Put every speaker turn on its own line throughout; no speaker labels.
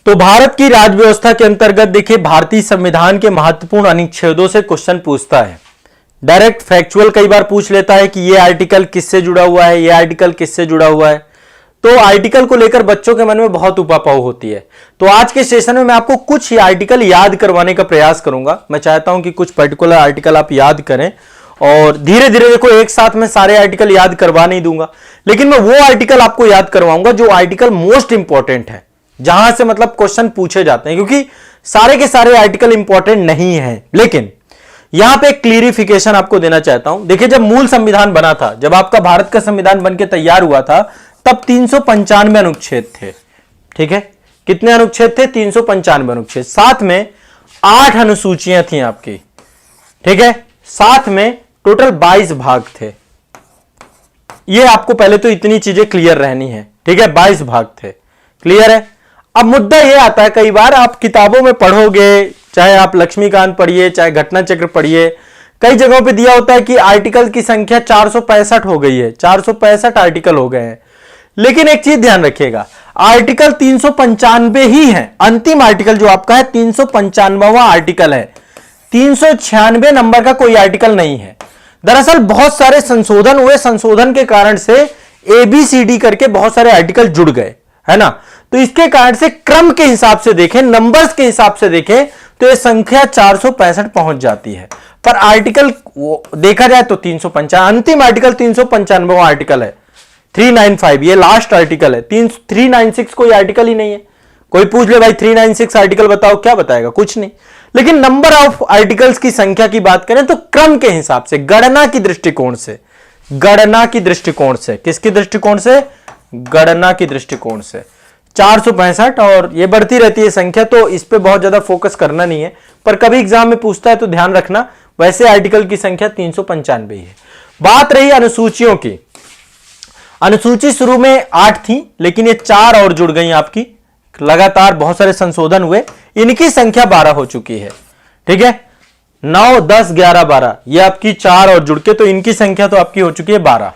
तो भारत की राज्य व्यवस्था के अंतर्गत देखिए भारतीय संविधान के महत्वपूर्ण अनुच्छेदों से क्वेश्चन पूछता है। डायरेक्ट फैक्चुअल कई बार पूछ लेता है कि ये आर्टिकल किससे जुड़ा हुआ है, ये आर्टिकल किससे जुड़ा हुआ है। तो आर्टिकल को लेकर बच्चों के मन में बहुत उपापोह होती है। तो आज के सेशन में मैं आपको कुछ आर्टिकल याद करवाने का प्रयास करूंगा। मैं चाहता हूं कि कुछ पर्टिकुलर आर्टिकल आप याद करें और धीरे धीरे देखो एक साथ में सारे आर्टिकल याद करवा नहीं दूंगा, लेकिन मैं वो आर्टिकल आपको याद करवाऊंगा जो आर्टिकल मोस्ट इंपॉर्टेंट है, जहां से मतलब क्वेश्चन पूछे जाते हैं, क्योंकि सारे के सारे आर्टिकल इंपॉर्टेंट नहीं है। लेकिन यहां पे क्लियरिफिकेशन आपको देना चाहता हूं। देखिए जब मूल संविधान बना था, जब आपका भारत का संविधान बनके तैयार हुआ था, तब 395 अनुच्छेद थे। ठीक है, कितने अनुच्छेद थे? 395 अनुच्छेद। साथ में 8 अनुसूचियां थी आपकी। ठीक है, साथ में टोटल 22 भाग थे। ये आपको पहले तो इतनी चीजें क्लियर रहनी है। ठीक है, 22 भाग थे। क्लियर है? अब मुद्दा यह आता है, कई बार आप किताबों में पढ़ोगे, चाहे आप लक्ष्मीकांत पढ़िए, चाहे घटना चक्र पढ़िए, कई जगहों पे दिया होता है कि आर्टिकल की संख्या 465 हो गई है, 465 आर्टिकल हो गए हैं। लेकिन एक चीज ध्यान रखिएगा, आर्टिकल 395 ही है। अंतिम आर्टिकल जो आपका है 395वां आर्टिकल है, 396 नंबर का कोई आर्टिकल नहीं है। दरअसल बहुत सारे संशोधन हुए, संशोधन के कारण से ABCD करके बहुत सारे आर्टिकल जुड़ गए, है ना। तो इसके कारण से क्रम के हिसाब से देखें, नंबर्स के हिसाब से देखें, तो यह संख्या 465 पहुंच जाती है। पर आर्टिकल देखा जाए तो 395, अंतिम आर्टिकल 395वां आर्टिकल है। 395 ये लास्ट आर्टिकल है। 396 कोई आर्टिकल ही नहीं है। कोई पूछ ले भाई 396 आर्टिकल बताओ, क्या बताएगा? कुछ नहीं। लेकिन नंबर ऑफ आर्टिकल्स की संख्या की बात करें तो क्रम के हिसाब से, गणना की दृष्टिकोण से, गणना की दृष्टिकोण से, किसकी दृष्टिकोण से? गणना की दृष्टिकोण से 465, और ये बढ़ती रहती है संख्या, तो इस पे बहुत ज्यादा फोकस करना नहीं है। पर कभी एग्जाम में पूछता है तो ध्यान रखना, वैसे आर्टिकल की संख्या 395 है। बात रही अनुसूचियों की, अनुसूची शुरू में 8 थी, लेकिन ये 4 और जुड़ गई आपकी। लगातार बहुत सारे संशोधन हुए, इनकी संख्या 12 हो चुकी है। ठीक है, 9, 10, 11, 12, ये आपकी 4 और जुड़ के, तो इनकी संख्या तो आपकी हो चुकी है 12।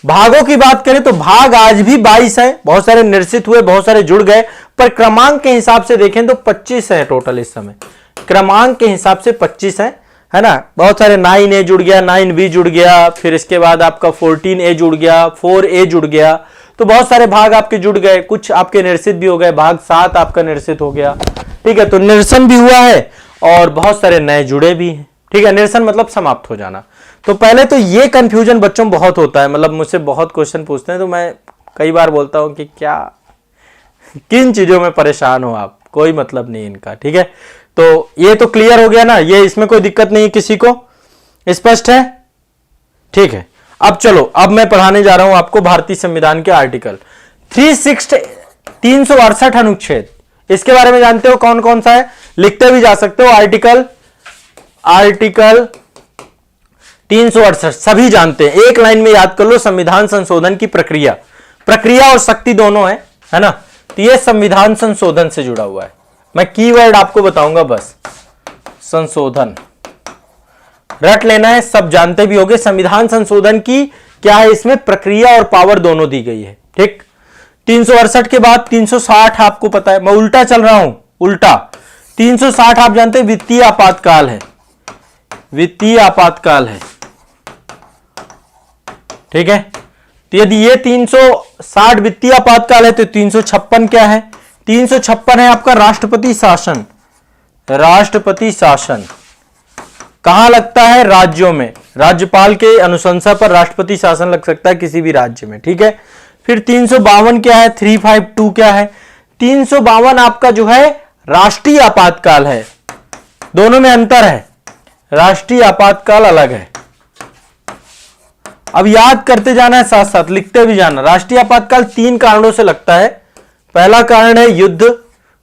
भागों की बात करें तो भाग आज भी 22 है। बहुत सारे निरसित हुए, बहुत सारे जुड़ गए, पर क्रमांक के हिसाब से देखें तो 25 है टोटल इस समय। क्रमांक के हिसाब से 25 है ना। बहुत सारे 9A जुड़ गया, 9B जुड़ गया, फिर इसके बाद आपका 14A जुड़ गया, 4A जुड़ गया, तो बहुत सारे भाग आपके जुड़ गए। कुछ आपके निरसित भी हो गए, भाग 7 आपका निरसित हो गया। ठीक है, तो निरसन भी हुआ है और बहुत सारे नए जुड़े भी हैं। ठीक है, निरसन मतलब समाप्त हो जाना। तो पहले तो ये कंफ्यूजन बच्चों में बहुत होता है, मतलब मुझसे बहुत क्वेश्चन पूछते हैं, तो मैं कई बार बोलता हूं कि क्या, किन चीजों में परेशान हो आप, कोई मतलब नहीं इनका। ठीक है, तो ये तो क्लियर हो गया ना, ये इसमें कोई दिक्कत नहीं है किसी को, स्पष्ट है? ठीक है, अब चलो, अब मैं पढ़ाने जा रहा हूं आपको भारतीय संविधान के आर्टिकल 368 अनुच्छेद। इसके बारे में जानते हो कौन कौन सा है? लिखते भी जा सकते हो। आर्टिकल 368 सभी जानते हैं, एक लाइन में याद कर लो। संविधान संशोधन की प्रक्रिया, प्रक्रिया और शक्ति दोनों है ना। तो ये संविधान संशोधन से जुड़ा हुआ है। मैं कीवर्ड आपको बताऊंगा बस, संशोधन रट लेना है, सब जानते भी होंगे। संविधान संशोधन की क्या है, इसमें प्रक्रिया और पावर दोनों दी गई है। ठीक, 368 के बाद 360 आपको पता है, मैं उल्टा चल रहा हूं, उल्टा। 360 आप जानते हैं वित्तीय आपातकाल है, वित्तीय आपातकाल है। ठीक है, तो यदि ये 360 वित्तीय आपातकाल है तो 356 क्या है? 356 है आपका राष्ट्रपति शासन। राष्ट्रपति शासन कहां लगता है? राज्यों में। राज्यपाल के अनुशंसा पर राष्ट्रपति शासन लग सकता है किसी भी राज्य में। ठीक है, फिर 352 क्या है? 352 क्या है? 352 आपका जो है राष्ट्रीय आपातकाल है। दोनों में अंतर है, राष्ट्रीय आपातकाल अलग है। अब याद करते जाना है, साथ साथ लिखते भी जाना। राष्ट्रीय आपातकाल 3 कारणों से लगता है। पहला कारण है युद्ध,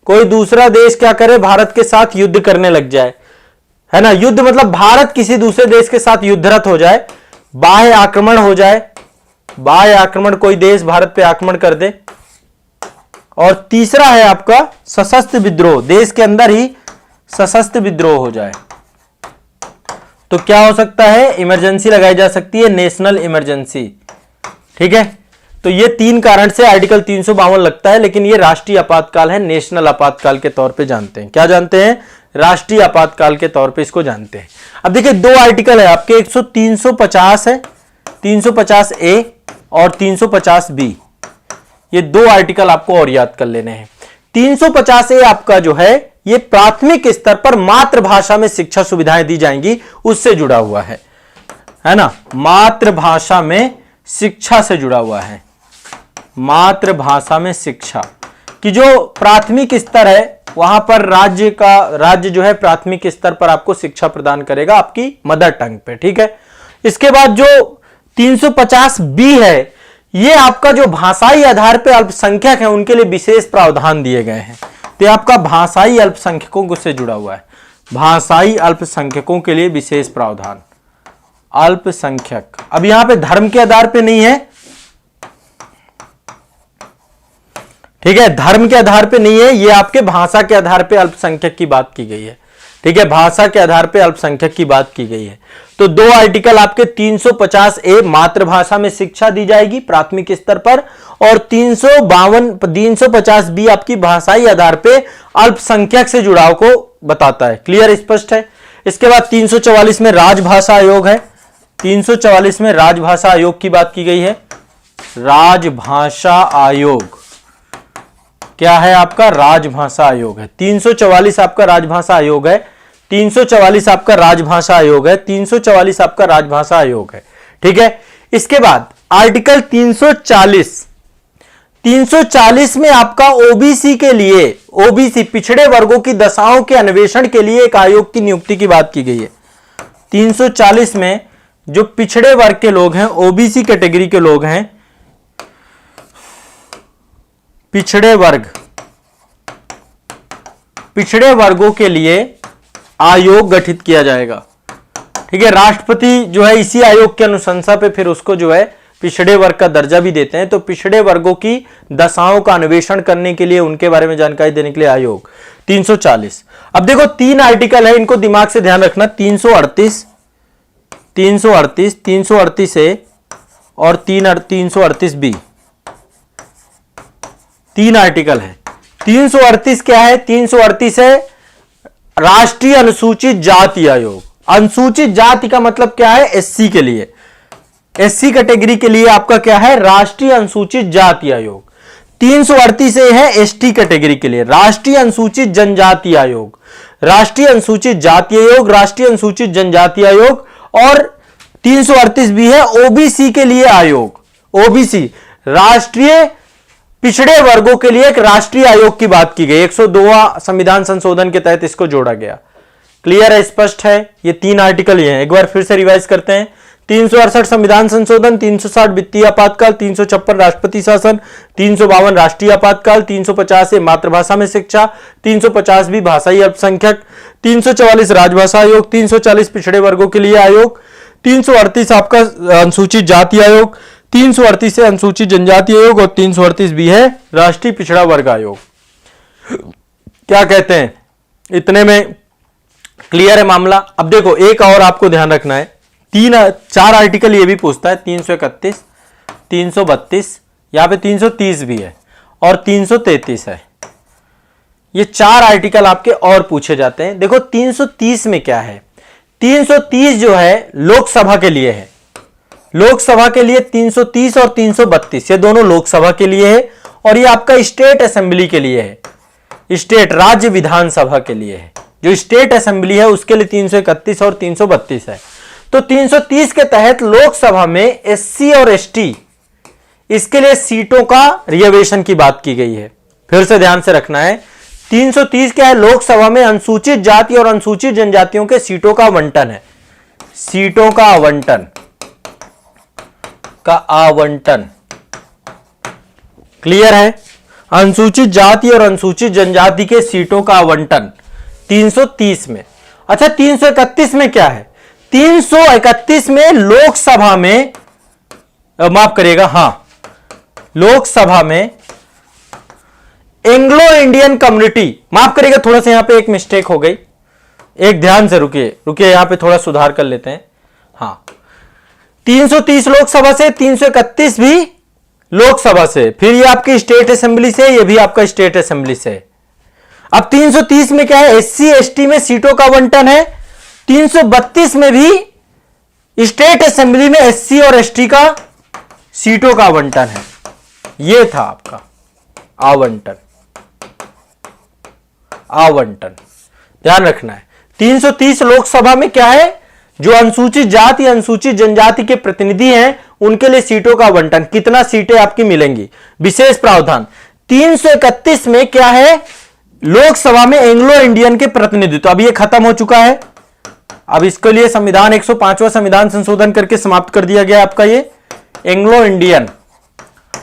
कोई दूसरा देश क्या करे, भारत के साथ युद्ध करने लग जाए, है ना। युद्ध मतलब भारत किसी दूसरे देश के साथ युद्धरत हो जाए, बाह्य आक्रमण हो जाए, बाह्य आक्रमण, कोई देश भारत पे आक्रमण कर दे। और तीसरा है आपका सशस्त्र विद्रोह, देश के अंदर ही सशस्त्र विद्रोह हो जाए। तो क्या हो सकता है? इमरजेंसी लगाई जा सकती है, नेशनल इमरजेंसी। ठीक है, तो ये 3 कारण से आर्टिकल 352 लगता है, लेकिन ये राष्ट्रीय आपातकाल है, नेशनल आपातकाल के तौर पे जानते हैं। क्या जानते हैं? राष्ट्रीय आपातकाल के तौर पे इसको जानते हैं। अब देखिए 2 आर्टिकल है आपके, 350 है, 350 ए और 350 बी। ये 2 आर्टिकल आपको और याद कर लेने हैं। 350 ए आपका जो है ये प्राथमिक स्तर पर मातृभाषा में शिक्षा सुविधाएं दी जाएंगी, उससे जुड़ा हुआ है ना। मातृभाषा में शिक्षा से जुड़ा हुआ है। मातृभाषा में शिक्षा की जो प्राथमिक स्तर है वहां पर राज्य जो है प्राथमिक स्तर पर आपको शिक्षा प्रदान करेगा आपकी मदर टंग पे, ठीक है। इसके बाद जो 350 बी है, ये आपका जो भाषाई आधार पे अल्पसंख्यक है उनके लिए विशेष प्रावधान दिए गए हैं। तो आपका भाषाई अल्पसंख्यकों से जुड़ा हुआ है। भाषाई अल्पसंख्यकों के लिए विशेष प्रावधान। अल्पसंख्यक अब यहां पे धर्म के आधार पे नहीं है, ठीक है, धर्म के आधार पे नहीं है, ये आपके भाषा के आधार पे अल्पसंख्यक की बात की गई है, ठीक है, भाषा के आधार पे अल्पसंख्यक की बात की गई है। तो 2 आर्टिकल आपके 350 ए मातृभाषा में शिक्षा दी जाएगी प्राथमिक स्तर पर, और 350 बी आपकी भाषाई आधार पे अल्पसंख्यक से जुड़ाव को बताता है। क्लियर, स्पष्ट है। इसके बाद 344 में राजभाषा आयोग है। 344 में राजभाषा आयोग की बात की गई है। राजभाषा आयोग क्या है आपका? राजभाषा आयोग है। 344 आपका राजभाषा आयोग है। 344 आपका राजभाषा आयोग है। 344 आपका राजभाषा आयोग है, ठीक है। इसके बाद आर्टिकल 340 में आपका ओबीसी के लिए, ओबीसी पिछड़े वर्गों की दशाओं के अन्वेषण के लिए एक आयोग की नियुक्ति की बात की गई है। 340 में जो पिछड़े वर्ग के लोग हैं, ओबीसी कैटेगरी के लोग हैं, पिछड़े वर्गों के लिए आयोग गठित किया जाएगा, ठीक है। राष्ट्रपति जो है इसी आयोग की अनुशंसा पे फिर उसको जो है पिछड़े वर्ग का दर्जा भी देते हैं। तो पिछड़े वर्गों की दशाओं का अन्वेषण करने के लिए, उनके बारे में जानकारी देने के लिए आयोग 340। अब देखो 3 आर्टिकल है, इनको दिमाग से ध्यान रखना। 338 ए और 338 बी, 3 आर्टिकल है। 338 क्या है? 338 है राष्ट्रीय अनुसूचित जाति आयोग। अनुसूचित जाति का मतलब क्या है? एससी के लिए, एससी कैटेगरी के लिए आपका क्या है? राष्ट्रीय अनुसूचित जाति आयोग। 338 है एसटी कैटेगरी के लिए, राष्ट्रीय अनुसूचित जनजाति आयोग, राष्ट्रीय अनुसूचित जाति आयोग, राष्ट्रीय अनुसूचित जनजाति आयोग। और 338 भी है ओबीसी के लिए आयोग। ओबीसी राष्ट्रीय पिछड़े वर्गों के लिए एक राष्ट्रीय आयोग की बात की गई। 102वां संविधान संशोधन के तहत इसको जोड़ा गया। क्लियर है, स्पष्ट है। ये 3 आर्टिकल ये हैं। एक बार फिर से रिवाइज करते हैं। 368 संविधान संशोधन, 360 वित्तीय आपातकाल, 356 राष्ट्रपति शासन, 352 राष्ट्रीय आपातकाल, 350 मातृभाषा में शिक्षा, 350 भी भाषाई अल्पसंख्यक, 344 राजभाषा आयोग, 340 पिछड़े वर्गों के लिए आयोग, 338 आपका अनुसूचित जाति आयोग, 338 से अनुसूचित जनजाति आयोग और 338 भी है राष्ट्रीय पिछड़ा वर्ग आयोग। क्या कहते हैं? इतने में क्लियर है मामला। अब देखो एक और आपको ध्यान रखना है। 4 आर्टिकल ये भी पूछता है, 331, 332, यहां पे 330 भी है और 333 है। ये 4 आर्टिकल आपके और पूछे जाते हैं। देखो 330 में क्या है? 330 जो है लोकसभा के लिए है। लोकसभा के लिए 330 और 332 ये दोनों लोकसभा के लिए है, और ये आपका स्टेट असेंबली के लिए है, स्टेट राज्य विधानसभा के लिए है। जो स्टेट असेंबली है उसके लिए 331 और 332 है। तो 330 के तहत लोकसभा में एससी और एसटी इसके लिए सीटों का रिजर्वेशन की बात की गई है। फिर से ध्यान से रखना है। 330 क्या है? लोकसभा में अनुसूचित जाति और अनुसूचित जनजातियों के सीटों का आवंटन है। सीटों का आवंटन क्लियर है? अनुसूचित जाति और अनुसूचित जनजाति के सीटों का आवंटन 330 में। अच्छा 331 में क्या है? 331 में लोकसभा में माफ करिएगा, हां लोकसभा में एंग्लो इंडियन कम्युनिटी, माफ करिएगा थोड़ा सा यहां पे एक मिस्टेक हो गई, एक ध्यान से रुकिए यहां पे थोड़ा सुधार कर लेते हैं। हां 330 लोकसभा से, 331 भी लोकसभा से, फिर ये आपकी स्टेट असेंबली से, ये भी आपका स्टेट असेंबली से। अब 330 में क्या है, एससी एसटी में सीटों का आवंटन है। 332 में भी स्टेट असेंबली में एससी और एसटी का सीटों का आवंटन है। ये था आपका आवंटन, ध्यान रखना है। 330 लोकसभा में क्या है, जो अनुसूचित जाति अनुसूचित जनजाति के प्रतिनिधि हैं उनके लिए सीटों का आवंटन, कितना सीटें आपकी मिलेंगी, विशेष प्रावधान। 331 में क्या है, लोकसभा में एंग्लो इंडियन के प्रतिनिधित्व, अब ये खत्म हो चुका है। अब इसके लिए संविधान 105वां संविधान संशोधन करके समाप्त कर दिया गया आपका ये एंग्लो इंडियन,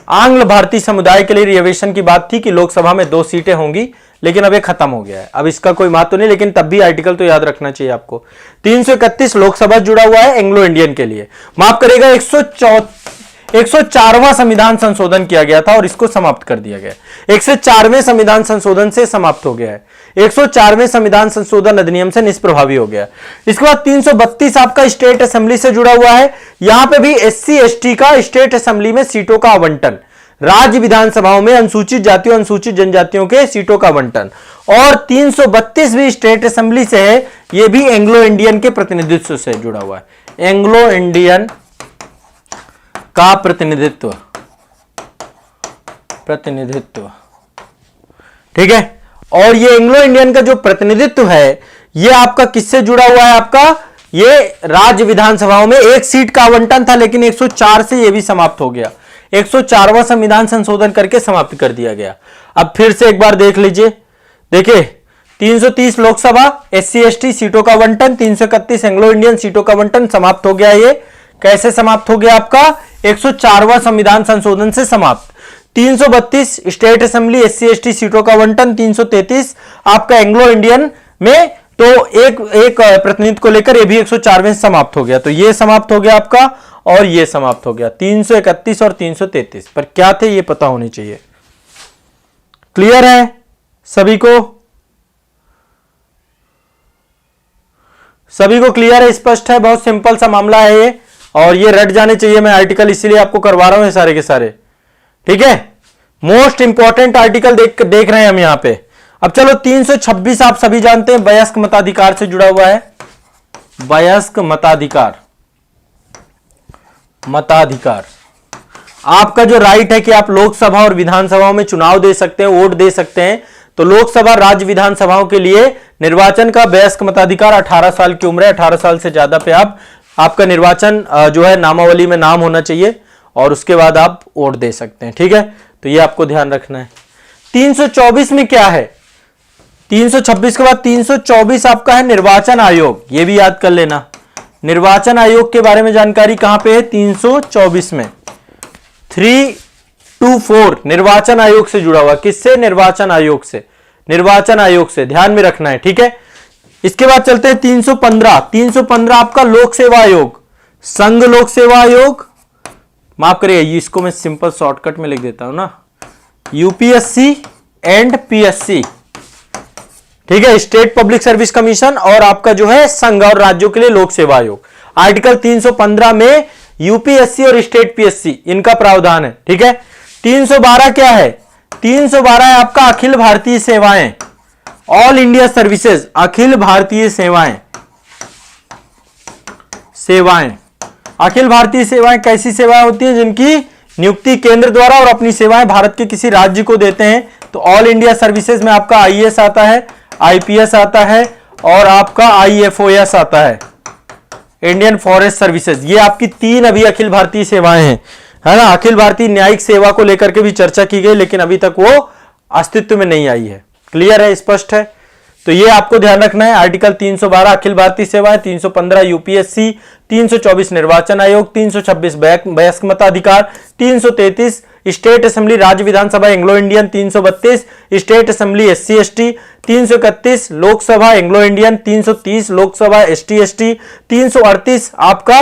आंग्ल भारतीय समुदाय के लिए रिजर्वेशन की बात थी कि लोकसभा में 2 सीटें होंगी, लेकिन अब ये खत्म हो गया है। अब इसका कोई महत्व नहीं, लेकिन तब भी आर्टिकल तो याद रखना चाहिए आपको। 331 लोकसभा जुड़ा हुआ है एंग्लो इंडियन के लिए। माफ करेगा, 104वां संविधान संशोधन किया गया था और इसको समाप्त कर दिया गया। 104वें संविधान संशोधन से समाप्त हो गया है। 104वें संविधान संशोधन अधिनियम से निष्प्रभावी हो गया। इसके बाद 332 आपका स्टेट असेंबली से जुड़ा हुआ है। यहां पे भी एससी एसटी का स्टेट असेंबली में सीटों का आवंटन, राज्य विधानसभाओं में अनुसूचित जातियों अनुसूचित जनजातियों के सीटों का आवंटन। और 332 भी स्टेट असेंबली से है, यह भी एंग्लो इंडियन के प्रतिनिधित्व से जुड़ा हुआ है। एंग्लो इंडियन का प्रतिनिधित्व, ठीक है। और ये एंग्लो इंडियन का जो प्रतिनिधित्व है, ये आपका किससे जुड़ा हुआ है, आपका ये राज्य विधानसभाओं में 1 सीट का आवंटन था, लेकिन 104 से ये भी समाप्त हो गया। 104वां संविधान संशोधन करके समाप्त कर दिया गया। अब फिर से एक बार देख लीजिए, देखिए 330 लोकसभा एससी एसटी सीटों का आवंटन, 331 एंग्लो इंडियन सीटों का आवंटन समाप्त हो गया। ये कैसे समाप्त हो गया, आपका 104वां संविधान संशोधन से समाप्त। 332 स्टेट असेंबली एससी एसटी सीटों का आवंटन, 333 आपका एंग्लो इंडियन में तो एक प्रतिनिधि को लेकर ये भी 104वें समाप्त हो गया। तो ये समाप्त हो गया आपका और ये समाप्त हो गया। 331 और 333 पर क्या थे ये पता होनी चाहिए। क्लियर है सभी को, सभी को क्लियर है, स्पष्ट है, बहुत सिंपल सा मामला है ये और ये रट जाने चाहिए। मैं आर्टिकल इसीलिए आपको करवा रहा हूं सारे के सारे, ठीक है। मोस्ट इंपॉर्टेंट आर्टिकल देख रहे हैं हम यहां पे। अब चलो 326 आप सभी जानते हैं, वयस्क मताधिकार से जुड़ा हुआ है। वयस्क मताधिकार आपका जो राइट है कि आप लोकसभा और विधानसभाओं में चुनाव दे सकते हैं, वोट दे सकते हैं। तो लोकसभा राज्य विधानसभाओं के लिए निर्वाचन का वयस्क मताधिकार 18 साल की उम्र है। 18 साल से ज्यादा पे आपका निर्वाचन जो है नामावली में नाम होना चाहिए और उसके बाद आप वोट दे सकते हैं, ठीक है। तो ये आपको ध्यान रखना है। 324 में क्या है, 326 के बाद 324 आपका है निर्वाचन आयोग। ये भी याद कर लेना, निर्वाचन आयोग के बारे में जानकारी कहां पे है, 324 में। 324 निर्वाचन आयोग से जुड़ा हुआ, किससे, निर्वाचन आयोग से, निर्वाचन आयोग से ध्यान में रखना है, ठीक है। इसके बाद चलते हैं 315। 315 आपका लोक सेवा आयोग, संघ लोक सेवा आयोग, माफ करिए इसको मैं सिंपल शॉर्टकट में लिख देता हूं ना, यूपीएससी एंड पीएससी, ठीक है, स्टेट पब्लिक सर्विस कमीशन। और आपका जो है संघ और राज्यों के लिए लोक सेवा आयोग। आर्टिकल 315 में यूपीएससी और स्टेट पीएससी इनका प्रावधान है, ठीक है। 312 क्या है, 312 है आपका अखिल भारतीय सेवाएं, all India services, Akhil Bharatiya सेवाएं। अखिल भारतीय सेवाएं कैसी सेवाएं होती हैं, जिनकी नियुक्ति केंद्र द्वारा और अपनी सेवाएं भारत के किसी राज्य को देते हैं। तो ऑल इंडिया सर्विसेज में आपका आईएएस आता है, आईपीएस आता है और आपका आईएफओएस आता है, इंडियन फॉरेस्ट सर्विसेज। ये आपकी 3 अभी अखिल भारतीय सेवाएं हैं, है ना। अखिल भारतीय न्यायिक सेवा को लेकर के भी चर्चा की गई, लेकिन अभी तक वो अस्तित्व में नहीं आई है। क्लियर है, स्पष्ट है। तो ये आपको ध्यान रखना है। आर्टिकल 312 अखिल भारतीय सेवाएं, 315 यूपीएससी, 324 निर्वाचन आयोग, 326 वयस्क मताधिकार, 333 स्टेट असेंबली राज्य विधानसभा Anglo Indian, 332 state assembly SC ST, 331 Lok Sabha Anglo Indian, 330 Lok Sabha ST ST, 338 आपका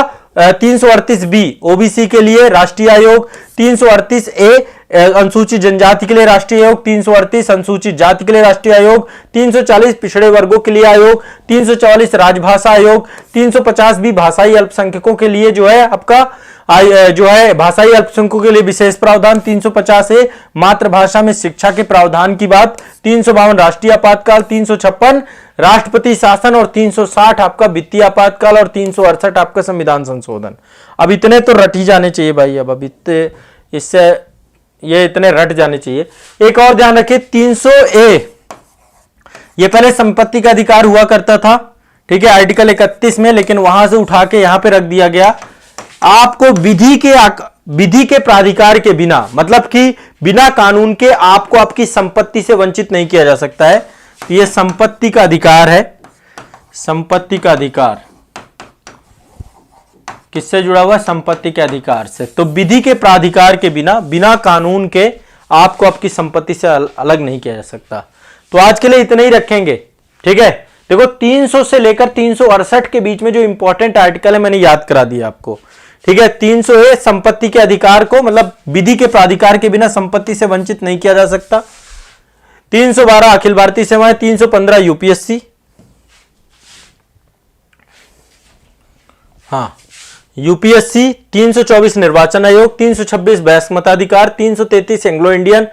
338 बी ओबीसी के लिए राष्ट्रीय आयोग, 338 ए अनुसूचित जनजाति के लिए राष्ट्रीय आयोग, 338 अनुसूचित जाति के लिए राष्ट्रीय आयोग, 340 पिछड़े वर्गों के लिए आयोग, 344 राजभाषा आयोग, 350 भी भाषाई अल्पसंख्यकों के लिए जो है आपका जो है भाषाई अल्पसंख्यकों के लिए विशेष प्रावधान 350 है, मातृभाषा में शिक्षा के प्रावधान की बात, 352 राष्ट्रीय आपातकाल, 356 राष्ट्रपति शासन और 360 आपका वित्तीय आपातकाल और 368 आपका संविधान संशोधन। अब इतने तो रट ही जाने चाहिए भाई, अब इतने इससे ये इतने रट जाने चाहिए। एक और ध्यान रखिए 300A, ये पहले संपत्ति का अधिकार हुआ करता था, ठीक है, आर्टिकल 31 में, लेकिन वहां से उठा के यहां पे रख दिया गया। आपको विधि के प्राधिकार के बिना, मतलब कि बिना कानून के आपको आपकी संपत्ति से वंचित नहीं किया जा सकता है। तो ये संपत्ति का अधिकार है। संपत्ति का अधिकार किससे जुड़ा हुआ है? संपत्ति के अधिकार से। तो विधि के प्राधिकार के बिना, बिना कानून के आपको आपकी संपत्ति से अलग नहीं किया जा सकता। तो आज के लिए इतने ही रखेंगे, ठीक है। देखो 300 से लेकर 368 के बीच में जो इंपॉर्टेंट आर्टिकल है मैंने याद करा दिया आपको, ठीक है। 300A संपत्ति के अधिकार को, मतलब विधि के प्राधिकार के बिना संपत्ति से वंचित नहीं किया जा सकता। 312 अखिल भारतीय सेवाएं, 315 यूपीएससी, हाँ यूपीएससी, 324 निर्वाचन आयोग, 326 वयस्क मताधिकार, 333 एंग्लो इंडियन,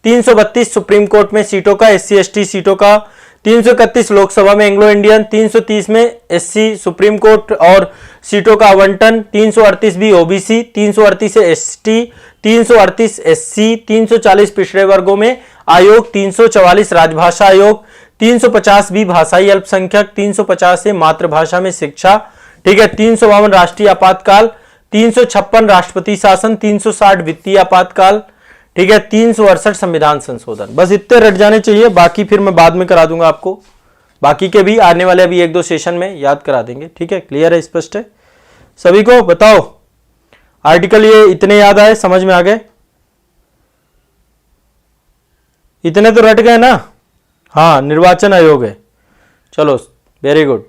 332 सुप्रीम कोर्ट में सीटों का, एससी एसटी सीटों का, 331 लोकसभा में एंग्लो इंडियन, 330 में एससी सुप्रीम कोर्ट और सीटों का आवंटन, 338 भी ओबीसी, 338 एसटी, 338 एससी, 340 पिछड़े वर्गों में आयोग, 344 राजभाषा आयोग, 350 भी भाषाई अल्पसंख्यक, 350 से मातृभाषा में शिक्षा, ठीक है, 352 राष्ट्रीय आपातकाल, 356 राष्ट्रपति शासन, 360 वित्तीय आपातकाल, ठीक है, 368 संविधान संशोधन। बस इतने रट जाने चाहिए, बाकी फिर मैं बाद में करा दूंगा आपको, बाकी के भी आने वाले अभी 1-2 सेशन में याद करा देंगे, ठीक है। क्लियर है, स्पष्ट है सभी को? बताओ आर्टिकल ये इतने याद आए, समझ में आ गए? इतने तो रट गए ना? हाँ निर्वाचन आयोग है, चलो वेरी गुड।